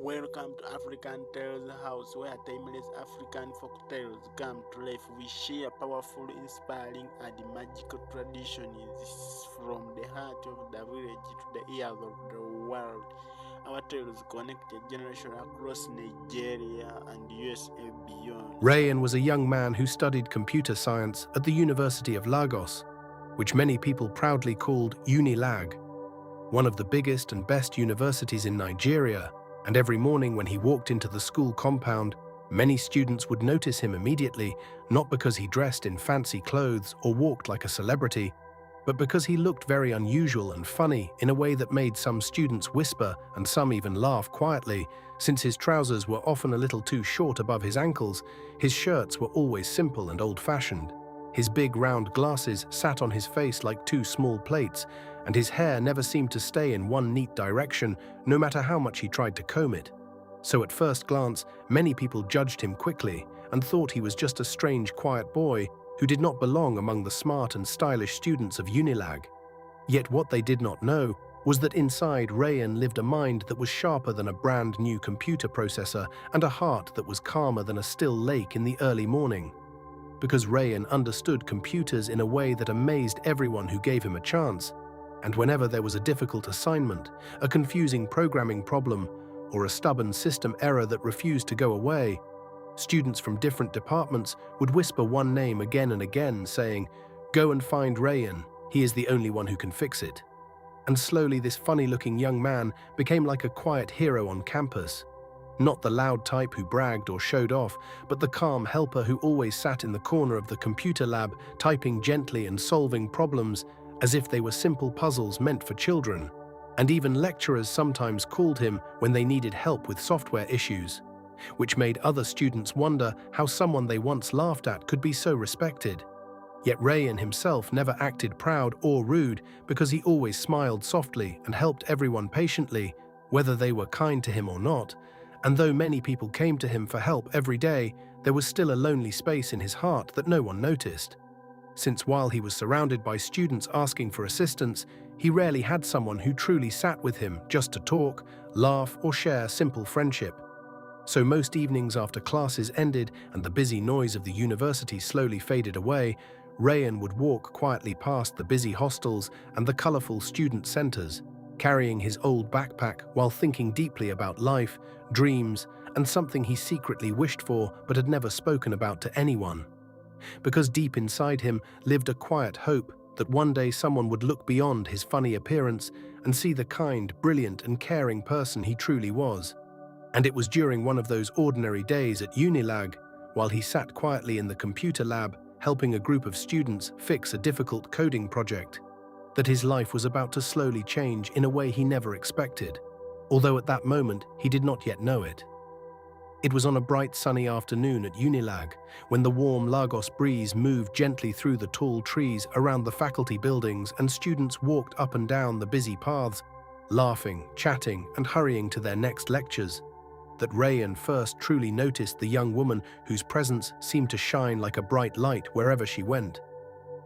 Welcome to African Tales House, where timeless African folk tales come to life. We share powerful, inspiring, and magical traditions from the heart of the village to the ears of the world. Our tales connect a generation across Nigeria and USA beyond. Rayian was a young man who studied computer science at the University of Lagos, which many people proudly called UNILAG, one of the biggest and best universities in Nigeria. And every morning when he walked into the school compound, many students would notice him immediately, not because he dressed in fancy clothes or walked like a celebrity, but because he looked very unusual and funny in a way that made some students whisper and some even laugh quietly. Since his trousers were often a little too short above his ankles, his shirts were always simple and old-fashioned. His big round glasses sat on his face like two small plates, and his hair never seemed to stay in one neat direction, no matter how much he tried to comb it. So at first glance, many people judged him quickly and thought he was just a strange, quiet boy who did not belong among the smart and stylish students of UNILAG. Yet what they did not know was that inside Rayian lived a mind that was sharper than a brand new computer processor and a heart that was calmer than a still lake in the early morning. Because Rayian understood computers in a way that amazed everyone who gave him a chance, and whenever there was a difficult assignment, a confusing programming problem, or a stubborn system error that refused to go away, students from different departments would whisper one name again and again, saying, "Go and find Rayian, he is the only one who can fix it." And slowly this funny-looking young man became like a quiet hero on campus. Not the loud type who bragged or showed off, but the calm helper who always sat in the corner of the computer lab, typing gently and solving problems as if they were simple puzzles meant for children. And even lecturers sometimes called him when they needed help with software issues, which made other students wonder how someone they once laughed at could be so respected. Yet Rayian himself never acted proud or rude because he always smiled softly and helped everyone patiently, whether they were kind to him or not. And though many people came to him for help every day, there was still a lonely space in his heart that no one noticed. Since while he was surrounded by students asking for assistance, he rarely had someone who truly sat with him just to talk, laugh, or share simple friendship. So most evenings after classes ended and the busy noise of the university slowly faded away, Rayian would walk quietly past the busy hostels and the colorful student centers, carrying his old backpack while thinking deeply about life, dreams, and something he secretly wished for but had never spoken about to anyone. Because deep inside him lived a quiet hope that one day someone would look beyond his funny appearance and see the kind, brilliant, and caring person he truly was. And it was during one of those ordinary days at UNILAG, while he sat quietly in the computer lab, helping a group of students fix a difficult coding project, that his life was about to slowly change in a way he never expected, although at that moment he did not yet know it. It was on a bright sunny afternoon at UNILAG, when the warm Lagos breeze moved gently through the tall trees around the faculty buildings and students walked up and down the busy paths, laughing, chatting, and hurrying to their next lectures, that Rayian first truly noticed the young woman whose presence seemed to shine like a bright light wherever she went.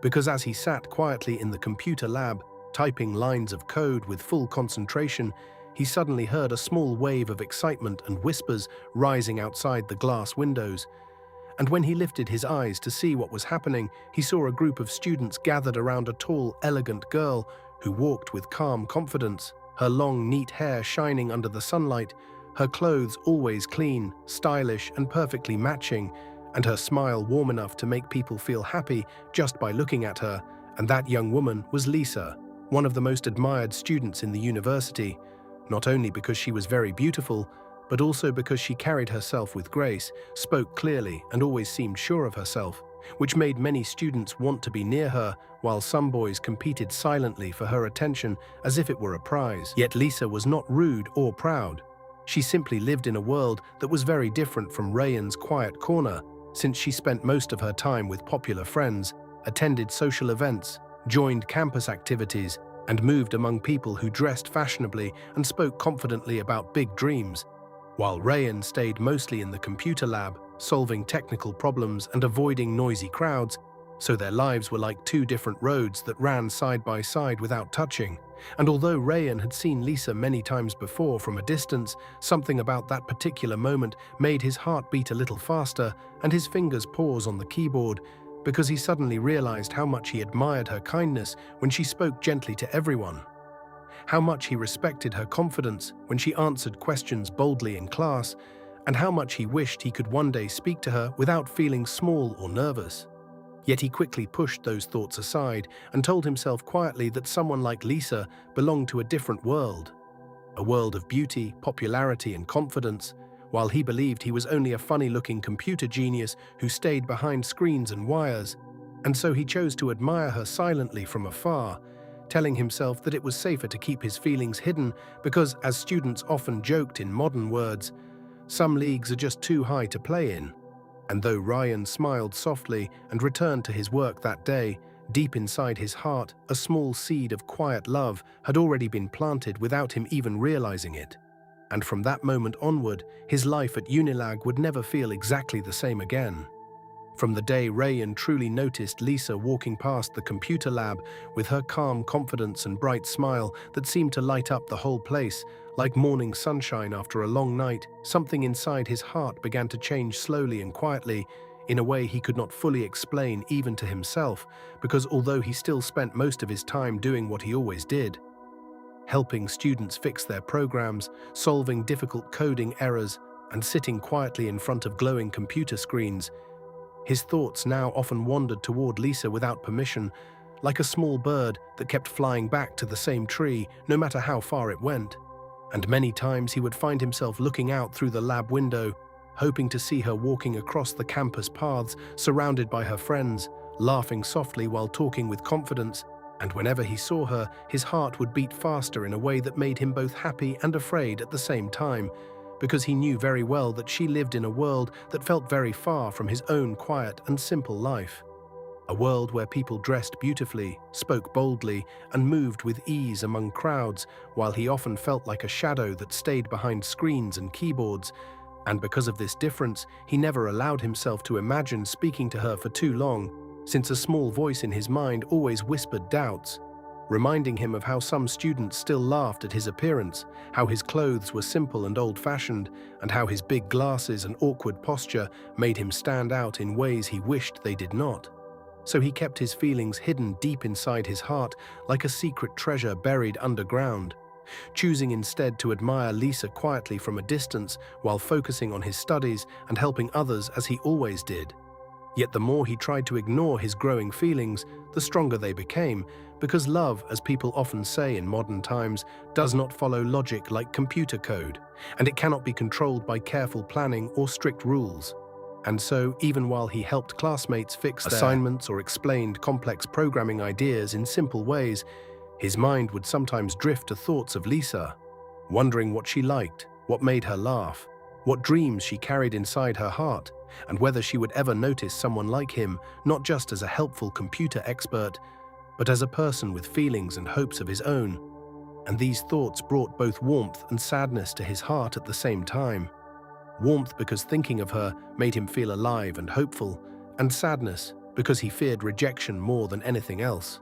Because as he sat quietly in the computer lab, typing lines of code with full concentration, he suddenly heard a small wave of excitement and whispers rising outside the glass windows. And when he lifted his eyes to see what was happening, he saw a group of students gathered around a tall, elegant girl who walked with calm confidence, her long, neat hair shining under the sunlight, her clothes always clean, stylish, and perfectly matching, and her smile warm enough to make people feel happy just by looking at her. And that young woman was Lisa, one of the most admired students in the university, not only because she was very beautiful, but also because she carried herself with grace, spoke clearly, and always seemed sure of herself, which made many students want to be near her, while some boys competed silently for her attention as if it were a prize. Yet Lisa was not rude or proud. She simply lived in a world that was very different from Rayian's quiet corner, since she spent most of her time with popular friends, attended social events, joined campus activities, and moved among people who dressed fashionably and spoke confidently about big dreams, while Rayian stayed mostly in the computer lab, solving technical problems and avoiding noisy crowds. So their lives were like two different roads that ran side by side without touching. And although Rayian had seen Lisa many times before from a distance, something about that particular moment made his heart beat a little faster and his fingers pause on the keyboard, because he suddenly realized how much he admired her kindness when she spoke gently to everyone, how much he respected her confidence when she answered questions boldly in class, and how much he wished he could one day speak to her without feeling small or nervous. Yet he quickly pushed those thoughts aside and told himself quietly that someone like Lisa belonged to a different world, a world of beauty, popularity, and confidence, while he believed he was only a funny-looking computer genius who stayed behind screens and wires. And so he chose to admire her silently from afar, telling himself that it was safer to keep his feelings hidden because, as students often joked in modern words, some leagues are just too high to play in. And though Rayian smiled softly and returned to his work that day, deep inside his heart, a small seed of quiet love had already been planted without him even realizing it. And from that moment onward, his life at UNILAG would never feel exactly the same again. From the day Rayian truly noticed Lisa walking past the computer lab with her calm confidence and bright smile that seemed to light up the whole place, like morning sunshine after a long night, something inside his heart began to change slowly and quietly, in a way he could not fully explain even to himself, because although he still spent most of his time doing what he always did, helping students fix their programs, solving difficult coding errors, and sitting quietly in front of glowing computer screens, his thoughts now often wandered toward Lisa without permission, like a small bird that kept flying back to the same tree no matter how far it went. And many times he would find himself looking out through the lab window, hoping to see her walking across the campus paths, surrounded by her friends, laughing softly while talking with confidence. And whenever he saw her, his heart would beat faster in a way that made him both happy and afraid at the same time, because he knew very well that she lived in a world that felt very far from his own quiet and simple life. A world where people dressed beautifully, spoke boldly, and moved with ease among crowds, while he often felt like a shadow that stayed behind screens and keyboards. And because of this difference, he never allowed himself to imagine speaking to her for too long, since a small voice in his mind always whispered doubts, reminding him of how some students still laughed at his appearance, how his clothes were simple and old-fashioned, and how his big glasses and awkward posture made him stand out in ways he wished they did not. So he kept his feelings hidden deep inside his heart like a secret treasure buried underground, choosing instead to admire Lisa quietly from a distance while focusing on his studies and helping others as he always did. Yet the more he tried to ignore his growing feelings, the stronger they became, because love, as people often say in modern times, does not follow logic like computer code, and it cannot be controlled by careful planning or strict rules. And so, even while he helped classmates fix their assignments or explained complex programming ideas in simple ways, his mind would sometimes drift to thoughts of Lisa, wondering what she liked, what made her laugh, what dreams she carried inside her heart, and whether she would ever notice someone like him, not just as a helpful computer expert, but as a person with feelings and hopes of his own. And these thoughts brought both warmth and sadness to his heart at the same time. Warmth because thinking of her made him feel alive and hopeful, and sadness because he feared rejection more than anything else,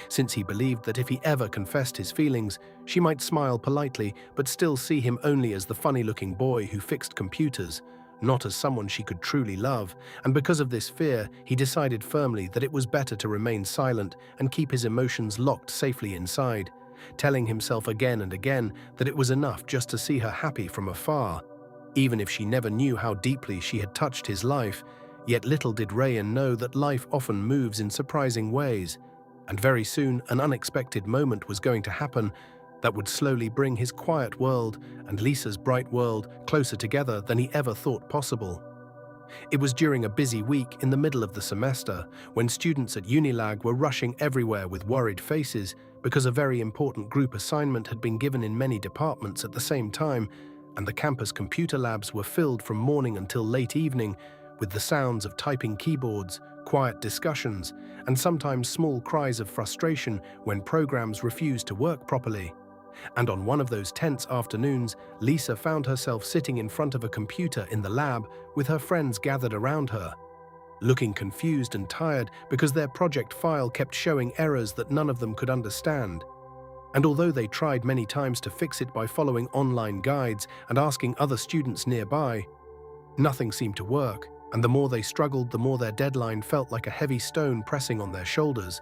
since he believed that if he ever confessed his feelings, she might smile politely but still see him only as the funny-looking boy who fixed computers, not as someone she could truly love. And because of this fear, he decided firmly that it was better to remain silent and keep his emotions locked safely inside, telling himself again and again that it was enough just to see her happy from afar, even if she never knew how deeply she had touched his life. Yet little did Rayian know that life often moves in surprising ways, and very soon an unexpected moment was going to happen that would slowly bring his quiet world and Lisa's bright world closer together than he ever thought possible. It was during a busy week in the middle of the semester, when students at UNILAG were rushing everywhere with worried faces because a very important group assignment had been given in many departments at the same time, and the campus computer labs were filled from morning until late evening with the sounds of typing keyboards, quiet discussions, and sometimes small cries of frustration when programs refused to work properly. And on one of those tense afternoons, Lisa found herself sitting in front of a computer in the lab with her friends gathered around her. looking confused and tired because their project file kept showing errors that none of them could understand. And although they tried many times to fix it by following online guides and asking other students nearby, nothing seemed to work, and the more they struggled, the more their deadline felt like a heavy stone pressing on their shoulders.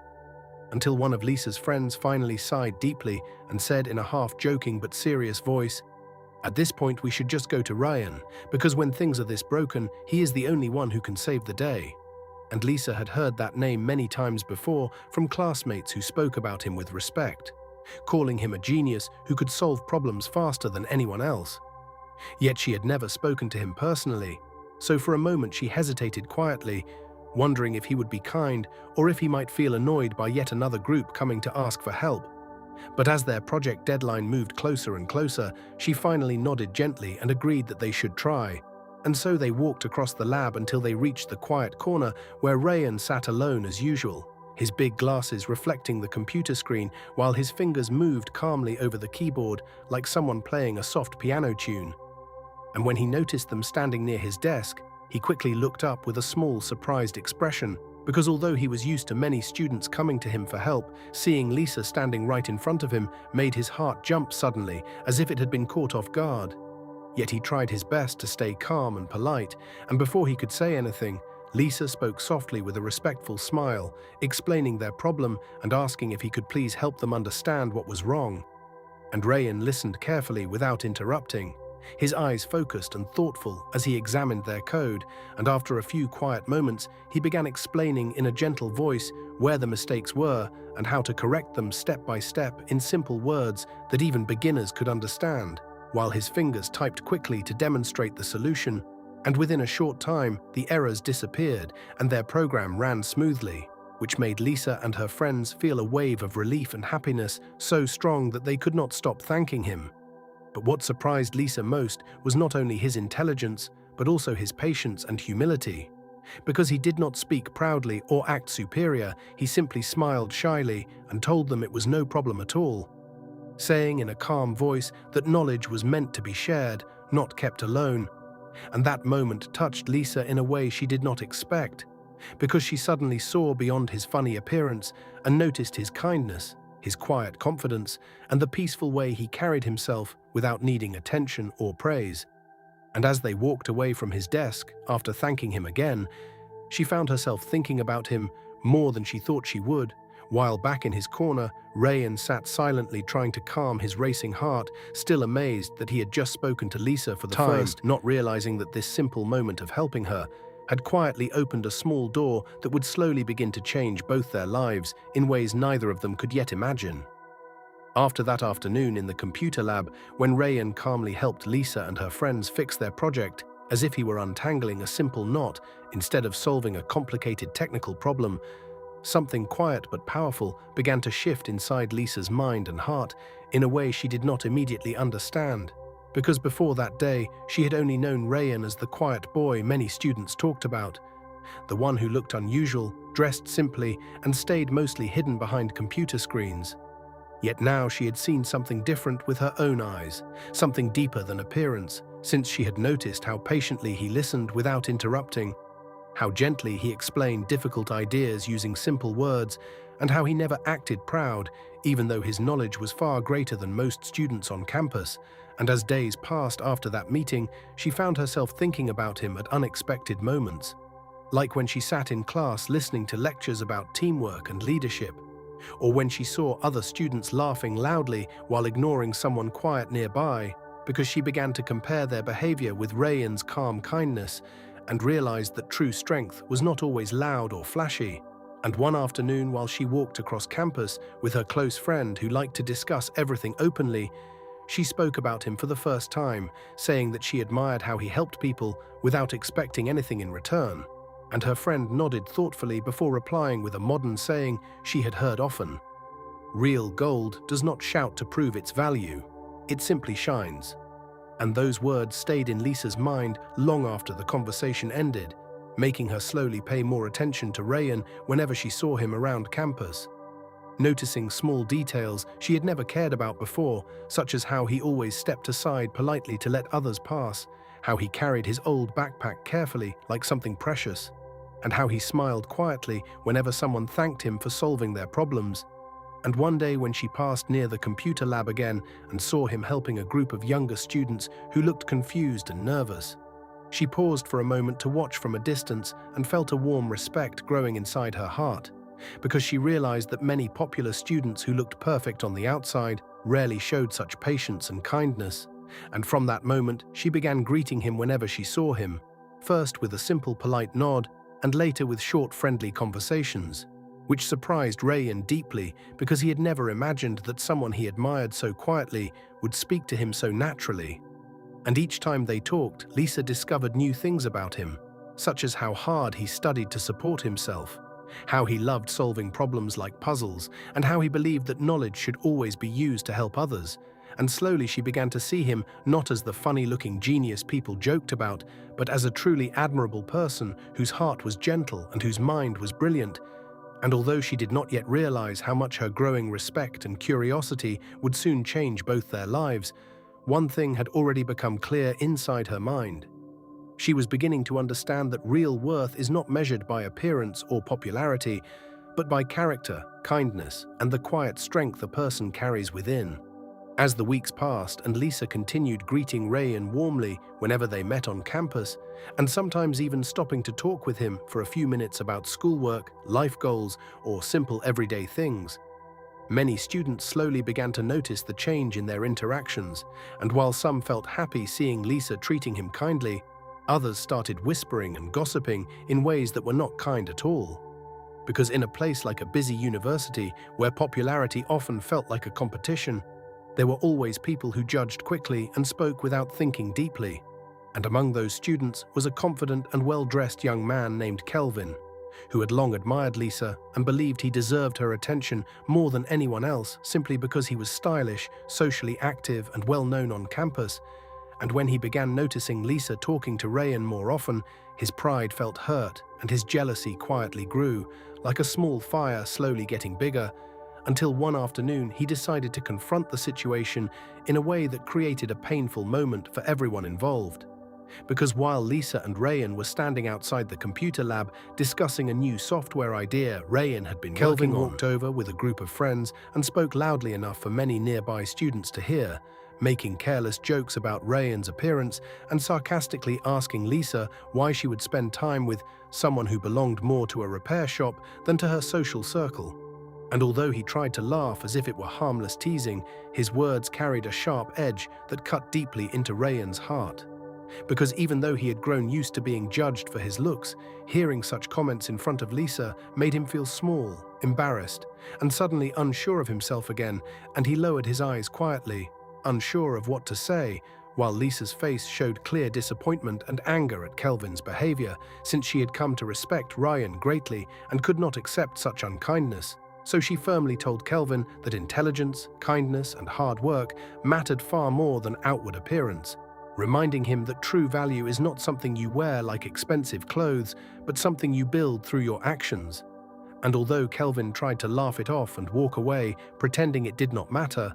Until one of Lisa's friends finally sighed deeply and said in a half-joking but serious voice, "At this point we should just go to Rayian, because when things are this broken, he is the only one who can save the day." And Lisa had heard that name many times before from classmates who spoke about him with respect, calling him a genius who could solve problems faster than anyone else. Yet she had never spoken to him personally, so for a moment she hesitated quietly, wondering if he would be kind or if he might feel annoyed by yet another group coming to ask for help. But as their project deadline moved closer and closer, she finally nodded gently and agreed that they should try. And so they walked across the lab until they reached the quiet corner where Rayian sat alone as usual, his big glasses reflecting the computer screen while his fingers moved calmly over the keyboard like someone playing a soft piano tune. And when he noticed them standing near his desk, he quickly looked up with a small, surprised expression, because although he was used to many students coming to him for help, seeing Lisa standing right in front of him made his heart jump suddenly, as if it had been caught off guard. Yet he tried his best to stay calm and polite, and before he could say anything, Lisa spoke softly with a respectful smile, explaining their problem and asking if he could please help them understand what was wrong. And Rayian listened carefully without interrupting, his eyes focused and thoughtful as he examined their code, and after a few quiet moments, he began explaining in a gentle voice where the mistakes were and how to correct them step by step in simple words that even beginners could understand, while his fingers typed quickly to demonstrate the solution, and within a short time, the errors disappeared and their program ran smoothly, which made Lisa and her friends feel a wave of relief and happiness so strong that they could not stop thanking him. But what surprised Lisa most was not only his intelligence, but also his patience and humility. Because he did not speak proudly or act superior, he simply smiled shyly and told them it was no problem at all, saying in a calm voice that knowledge was meant to be shared, not kept alone. And that moment touched Lisa in a way she did not expect, because she suddenly saw beyond his funny appearance and noticed his kindness, his quiet confidence, and the peaceful way he carried himself without needing attention or praise. And as they walked away from his desk, after thanking him again, she found herself thinking about him more than she thought she would, while back in his corner, Rayian sat silently trying to calm his racing heart, still amazed that he had just spoken to Lisa for the first, not realizing that this simple moment of helping her had quietly opened a small door that would slowly begin to change both their lives in ways neither of them could yet imagine. After that afternoon in the computer lab, when Rayian calmly helped Lisa and her friends fix their project as if he were untangling a simple knot instead of solving a complicated technical problem, something quiet but powerful began to shift inside Lisa's mind and heart in a way she did not immediately understand. Because before that day, she had only known Rayian as the quiet boy many students talked about, the one who looked unusual, dressed simply, and stayed mostly hidden behind computer screens. Yet now she had seen something different with her own eyes, something deeper than appearance, since she had noticed how patiently he listened without interrupting, how gently he explained difficult ideas using simple words, and how he never acted proud, even though his knowledge was far greater than most students on campus. And as days passed after that meeting, she found herself thinking about him at unexpected moments, like when she sat in class listening to lectures about teamwork and leadership, or when she saw other students laughing loudly while ignoring someone quiet nearby, because she began to compare their behavior with Rayian's calm kindness and realized that true strength was not always loud or flashy. And one afternoon, while she walked across campus with her close friend who liked to discuss everything openly, she spoke about him for the first time, saying that she admired how he helped people without expecting anything in return. And her friend nodded thoughtfully before replying with a modern saying she had heard often: "Real gold does not shout to prove its value, it simply shines." And those words stayed in Lisa's mind long after the conversation ended, making her slowly pay more attention to Rayian whenever she saw him around campus. Noticing small details she had never cared about before, such as how he always stepped aside politely to let others pass, how he carried his old backpack carefully like something precious, and how he smiled quietly whenever someone thanked him for solving their problems. And one day when she passed near the computer lab again and saw him helping a group of younger students who looked confused and nervous, she paused for a moment to watch from a distance and felt a warm respect growing inside her heart, because she realized that many popular students who looked perfect on the outside rarely showed such patience and kindness. And from that moment, she began greeting him whenever she saw him, first with a simple polite nod and later with short friendly conversations, which surprised Rayian deeply because he had never imagined that someone he admired so quietly would speak to him so naturally. And each time they talked, Lisa discovered new things about him, such as how hard he studied to support himself, how he loved solving problems like puzzles, and how he believed that knowledge should always be used to help others. And slowly she began to see him not as the funny-looking genius people joked about, but as a truly admirable person whose heart was gentle and whose mind was brilliant. And although she did not yet realize how much her growing respect and curiosity would soon change both their lives, one thing had already become clear inside her mind. She was beginning to understand that real worth is not measured by appearance or popularity, but by character, kindness, and the quiet strength a person carries within. As the weeks passed and Lisa continued greeting Rayian warmly whenever they met on campus, and sometimes even stopping to talk with him for a few minutes about schoolwork, life goals, or simple everyday things, many students slowly began to notice the change in their interactions, and while some felt happy seeing Lisa treating him kindly, others started whispering and gossiping in ways that were not kind at all. Because in a place like a busy university, where popularity often felt like a competition, there were always people who judged quickly and spoke without thinking deeply. And among those students was a confident and well-dressed young man named Kelvin, who had long admired Lisa and believed he deserved her attention more than anyone else simply because he was stylish, socially active, and well-known on campus. And when he began noticing Lisa talking to Rayian more often, his pride felt hurt and his jealousy quietly grew, like a small fire slowly getting bigger, until one afternoon he decided to confront the situation in a way that created a painful moment for everyone involved. Because while Lisa and Rayian were standing outside the computer lab discussing a new software idea Rayian had been Kelvin working on, walked over with a group of friends and spoke loudly enough for many nearby students to hear, making careless jokes about Rayian's appearance and sarcastically asking Lisa why she would spend time with someone who belonged more to a repair shop than to her social circle. And although he tried to laugh as if it were harmless teasing, his words carried a sharp edge that cut deeply into Rayian's heart. Because even though he had grown used to being judged for his looks, hearing such comments in front of Lisa made him feel small, embarrassed, and suddenly unsure of himself again, and he lowered his eyes quietly, unsure of what to say, while Lisa's face showed clear disappointment and anger at Kelvin's behavior, since she had come to respect Rayian greatly and could not accept such unkindness. So she firmly told Kelvin that intelligence, kindness, and hard work mattered far more than outward appearance, reminding him that true value is not something you wear like expensive clothes, but something you build through your actions. And although Kelvin tried to laugh it off and walk away, pretending it did not matter,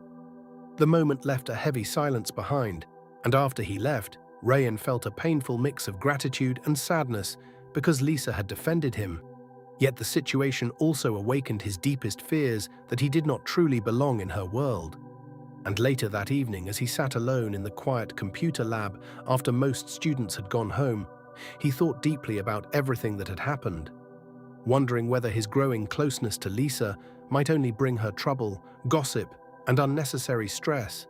the moment left a heavy silence behind, and after he left, Rayian felt a painful mix of gratitude and sadness because Lisa had defended him. Yet the situation also awakened his deepest fears that he did not truly belong in her world. And later that evening, as he sat alone in the quiet computer lab after most students had gone home, he thought deeply about everything that had happened, wondering whether his growing closeness to Lisa might only bring her trouble, gossip, and unnecessary stress.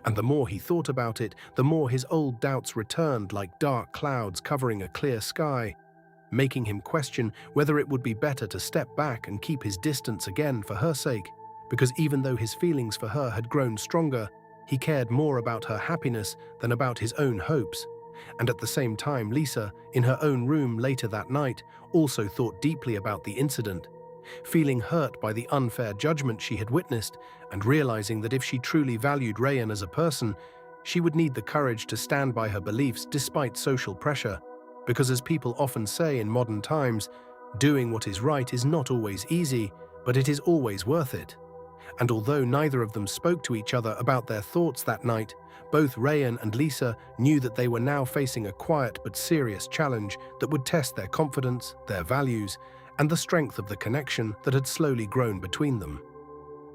And the more he thought about it, the more his old doubts returned like dark clouds covering a clear sky, making him question whether it would be better to step back and keep his distance again for her sake, because even though his feelings for her had grown stronger, he cared more about her happiness than about his own hopes. And at the same time, Lisa, in her own room later that night, also thought deeply about the incident, feeling hurt by the unfair judgment she had witnessed and realizing that if she truly valued Rayian as a person, she would need the courage to stand by her beliefs despite social pressure. Because as people often say in modern times, doing what is right is not always easy, but it is always worth it. And although neither of them spoke to each other about their thoughts that night, both Rayan and Lisa knew that they were now facing a quiet but serious challenge that would test their confidence, their values, and the strength of the connection that had slowly grown between them.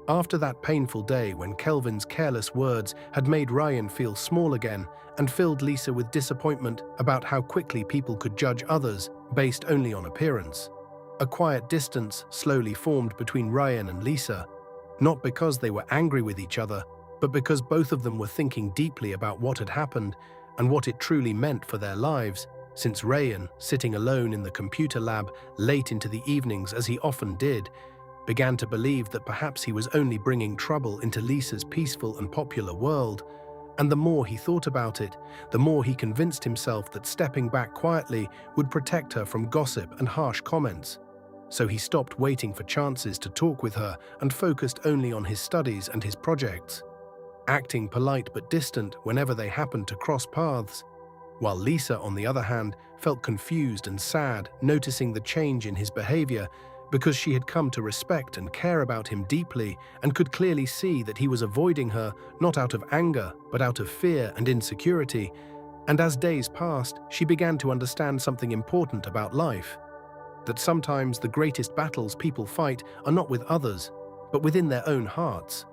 After that painful day when Kelvin's careless words had made Rayan feel small again and filled Lisa with disappointment about how quickly people could judge others based only on appearance, a quiet distance slowly formed between Rayan and Lisa, not because they were angry with each other, but because both of them were thinking deeply about what had happened and what it truly meant for their lives, since Rayan, sitting alone in the computer lab late into the evenings as he often did, began to believe that perhaps he was only bringing trouble into Lisa's peaceful and popular world. And the more he thought about it, the more he convinced himself that stepping back quietly would protect her from gossip and harsh comments. So he stopped waiting for chances to talk with her and focused only on his studies and his projects, acting polite but distant whenever they happened to cross paths, while Lisa, on the other hand, felt confused and sad, noticing the change in his behavior because she had come to respect and care about him deeply and could clearly see that he was avoiding her not out of anger but out of fear and insecurity. And as days passed, she began to understand something important about life, that sometimes the greatest battles people fight are not with others, but within their own hearts.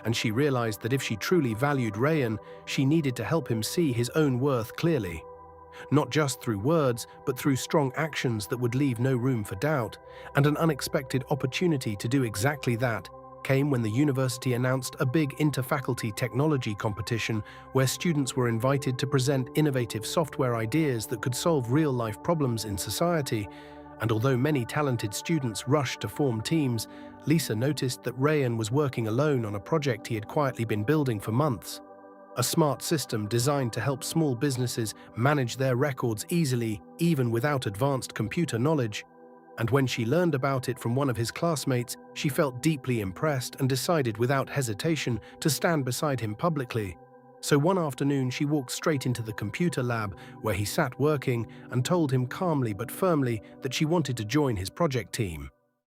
And she realized that if she truly valued Rayan, she needed to help him see his own worth clearly. Not just through words, but through strong actions that would leave no room for doubt, and an unexpected opportunity to do exactly that came when the university announced a big inter-faculty technology competition where students were invited to present innovative software ideas that could solve real-life problems in society. And although many talented students rushed to form teams, Lisa noticed that Rayan was working alone on a project he had quietly been building for months. A smart system designed to help small businesses manage their records easily, even without advanced computer knowledge. And when she learned about it from one of his classmates, she felt deeply impressed and decided without hesitation to stand beside him publicly. So one afternoon she walked straight into the computer lab where he sat working and told him calmly but firmly that she wanted to join his project team.